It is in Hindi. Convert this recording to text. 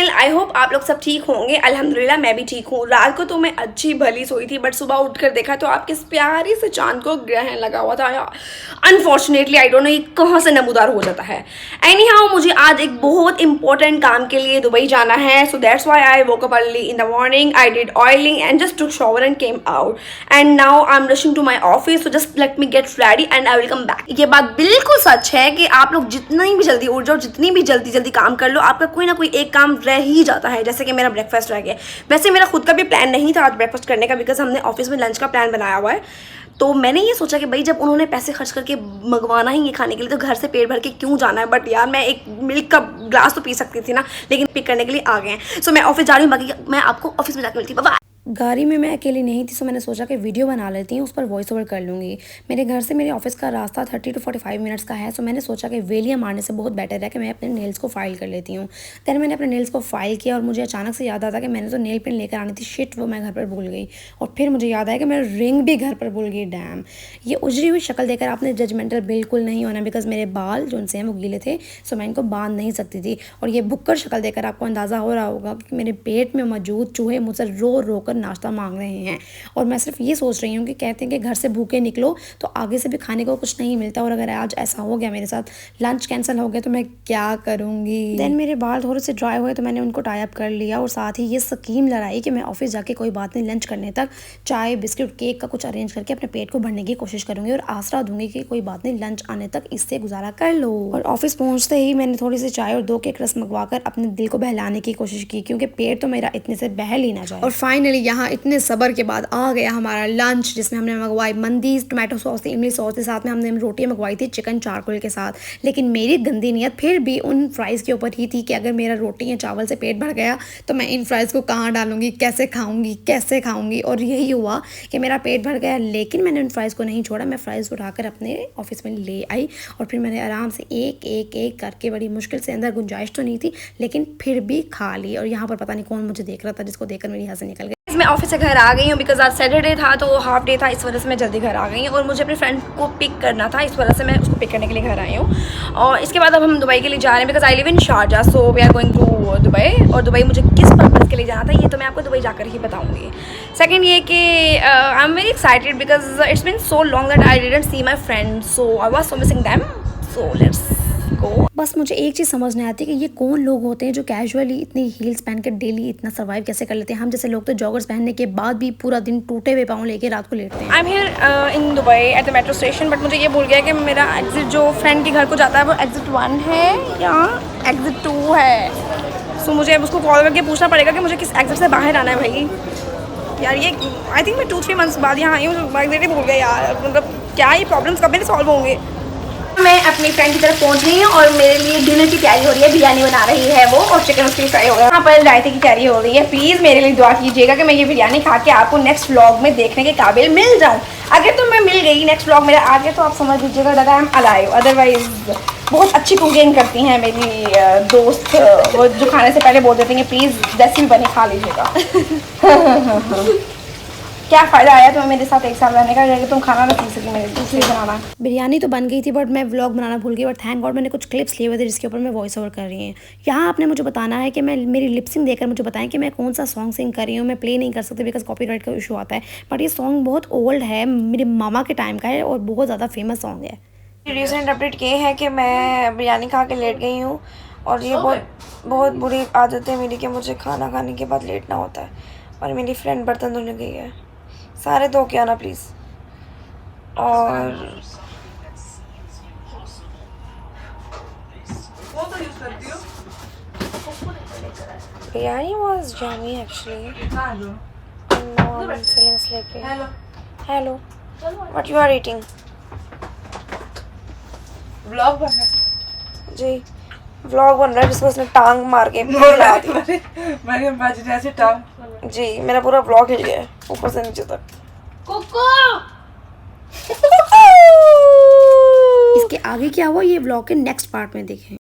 एवरीवन, आई होप आप लोग सब ठीक होंगे। अल्हम्दुलिल्लाह मैं भी ठीक हूँ। रात को तो मैं अच्छी भली सोई थी, बट सुबह उठकर देखा तो आपके इस प्यारी से चांद को ग्रहण लगा हुआ था। अनफॉर्चुनेटली आई डोंट नो ये कहाँ से नमूदार हो जाता है। एनी हाउ, मुझे आज एक बहुत इंपॉर्टेंट काम के लिए दुबई जाना है, so that's why I woke up early in the morning, I did oiling and just took shower and came out and now I am rushing to my office, so just let me get ready and I will come back. ये बात बिल्कुल सच है कि आप लोग जितनी भी जल्दी उठ जाओ, जितनी भी जल्दी काम कर लो, आपका कोई ना कोई एक काम रह ही जाता है। जैसे कि मेरा ब्रेकफास्ट रह गया। वैसे मेरा खुद का भी प्लान नहीं था आज ब्रेकफास्ट करने का, बिकॉज हमने ऑफिस में लंच का प्लान बनाया हुआ है। तो मैंने ये सोचा कि भाई जब उन्होंने पैसे खर्च करके मंगवाना ही है खाने के लिए, तो घर से पेट भर के क्यों जाना है। बट यार मैं एक मिल्क का ग्लास तो पी सकती थी ना, लेकिन पिक करने के लिए आ गए हैं। सो मैं ऑफिस जा रही हूँ, बाकी मैं आपको ऑफिस में जाकर मिलती हूँ। बाय। गाड़ी में मैं अकेली नहीं थी, सो मैंने सोचा कि वीडियो बना लेती हूँ, उस पर वॉइस ओवर कर लूँगी। मेरे घर से मेरे ऑफिस का रास्ता 30 to 45 मिनट्स का है, सो मैंने सोचा कि वेलियाँ मारने से बहुत बेटर है कि मैं अपने नेल्स को फाइल कर लेती हूँ। देन मैंने अपने नेल्स को फाइल किया और मुझे अचानक से याद आता कि मैंने तो नेल पेंट लेकर आनी थी। शिट, वो मैं घर पर भूल गई। और फिर मुझे याद आया कि मैं रिंग भी घर पर भूल गई। डैम। ये उजड़ी हुई शक्ल देखकर आपने जजमेंटल बिल्कुल नहीं होना, बिकॉज मेरे बाल जो उनसे हैं वो गीले थे, सो मैं इनको बांध नहीं सकती थी। और ये भुक्कर शक्ल देखकर आपको अंदाज़ा हो रहा होगा कि मेरे पेट में मौजूद चूहे मुझसे रो रो कर नाश्ता मांग रहे हैं। और मैं सिर्फ ये सोच रही हूँ कि कहते हैं कि घर से भूखे निकलो तो आगे से भी खाने को कुछ नहीं मिलता। और अगर आज ऐसा हो गया मेरे साथ, लंच कैंसिल हो गया, तो मैं क्या करूँगी। देन मेरे बाल थोड़े से ड्राई हुए तो मैंने उनको टाई अप कर लिया और साथ ही ये स्कीम लगाई कि मैं ऑफिस जाके कोई बात नहीं, लंच करने तक चाय बिस्किट केक का कुछ अरेंज करके अपने पेट को भरने की कोशिश करूँगी और आसरा दूंगी कि कोई बात नहीं, लंच आने तक इससे गुजारा कर लो। और ऑफिस पहुँचते ही मैंने थोड़ी सी चाय और 2 केक रस मंगवा कर अपने दिल को बहलाने की कोशिश की, क्योंकि पेट तो मेरा इतने से बहल ही ना जाए। और फाइनली यहाँ इतने सब्र के बाद आ गया हमारा लंच, जिसमें हमने मंगवाई मंदी टोमेटो सॉस थी, इमली सॉस के साथ में हमने रोटियां मंगवाई थी चिकन चारकोल के साथ। लेकिन मेरी गंदी नीयत फिर भी उन फ्राइज़ के ऊपर ही थी कि अगर मेरा रोटी या चावल से पेट भर गया तो मैं इन फ्राइज़ को कहाँ डालूंगी, कैसे खाऊंगी। और यही हुआ कि मेरा पेट भर गया, लेकिन मैंने उन फ्राइज़ को नहीं छोड़ा। मैं फ्राइज़ उठाकर अपने ऑफिस में ले आई और फिर मैंने आराम से एक करके, बड़ी मुश्किल से, अंदर गुंजाइश तो नहीं थी लेकिन फिर भी खा ली। और यहाँ पर पता नहीं कौन मुझे देख रहा था, जिसको देखकर मेरी हंसी निकल गई। मैं ऑफिस से घर आ गई हूँ, बिकॉज आज सैटरडे था तो हाफ डे था, इस वजह से मैं जल्दी घर आ गई हूँ। और मुझे अपने फ्रेंड को पिक करना था, इस वजह से मैं उसको पिक करने के लिए घर आई हूँ। और इसके बाद अब हम दुबई के लिए जा रहे हैं, because I live in Sharjah, so we are going to Dubai. और दुबई मुझे किस पर्पज़ के लिए जाना था ये तो मैं आपको दुबई जाकर ही बताऊँगी। सेकेंड ये कि I am very excited because it's been so long that I didn't see my friend, so I was so missing them, so let's go. बस मुझे एक चीज़ समझ नहीं आती कि ये कौन लोग होते हैं जो कैजुअली इतनी हील्स पहन कर डेली इतना सर्वाइव कैसे कर लेते हैं। हम जैसे लोग तो जॉगर्स पहनने के बाद भी पूरा दिन टूटे हुए पाँव लेके रात को लेटते हैं। I am here in Dubai at the metro station, but मुझे ये भूल गया कि मेरा एग्जिट जो फ्रेंड के घर को जाता है वो एग्जिट 1 है या एग्जिट 2 है। सो मुझे उसको कॉल करके पूछना पड़ेगा कि मुझे किस एग्जिट से बाहर आना है। भाई यार ये आई थिंक मैं 2-3 मंथ्स बाद यहाँ आई हूँ, एग्जिट ही भूल गया यार। मतलब क्या ये प्रॉब्लम्स कब मेरे सॉल्व होंगे। मैं अपनी फ्रेंड की तरफ पहुंच गई हूँ और मेरे लिए डिनर की तैयारी हो रही है। बिरयानी बना रही है वो और चिकन उसके लिए फ्राई हो गया। यहाँ पर रायते की तैयारी हो रही है। प्लीज़ मेरे लिए दुआ कीजिएगा कि मैं ये बिरयानी खा के आपको नेक्स्ट व्लॉग में देखने के काबिल मिल जाऊँ। अगर तो मैं मिल गई, नेक्स्ट व्लॉग मेरा आ गया, तो आप समझ लीजिएगा that I am alive. Otherwise बहुत अच्छी कुकिंग करती हैं मेरी दोस्त, वो जो खाने से पहले बोल देती हैं प्लीज़ जैसी भी बनी खा लीजिएगा। क्या फ़ायदा आया तुम्हें मेरे साथ 1 साल रहने का, अगर तुम खाना ना सीख सकी मेरे दूसरी बनाना। बिरयानी तो बन गई थी बट मैं व्लॉग बनाना भूल गई। बट थैंक गॉड मैंने कुछ क्लिप्स लिए हुए थे जिसके ऊपर मैं वॉइस ओवर कर रही हूँ। यहाँ आपने मुझे बताना है कि मैं मेरी लिपसिंग देकर मुझे बताएं कि मैं कौन सा सॉन्ग सिंग कर रही हूँ। मैं प्ले नहीं कर सकती बिकॉज कॉपीराइट का इशू आता है। बट ये सॉन्ग बहुत ओल्ड है, मेरे मामा के टाइम का है और बहुत ज़्यादा फेमस सॉन्ग है। रिसेंट अपडेट ये है कि मैं बिरयानी खा के लेट गई हूँ और ये बहुत बुरी आदत है मेरी कि मुझे खाना खाने के बाद लेटना होता है। और मेरी फ्रेंड बर्तन धोने गई है, सारे धो के आना प्लीज़। और biryani was yummy actually. No, I'm feeling sleepy. Hello. What you are eating? Vlog बन रहा है जी, व्लॉग बन रहा है जिसको उसने टांग मार के मैंने बाजी ऐसे टांग जी मेरा पूरा व्लॉग हिल गया है ऊपर से नीचे तक। इसके आगे क्या हुआ ये व्लॉग के नेक्स्ट पार्ट में देखें।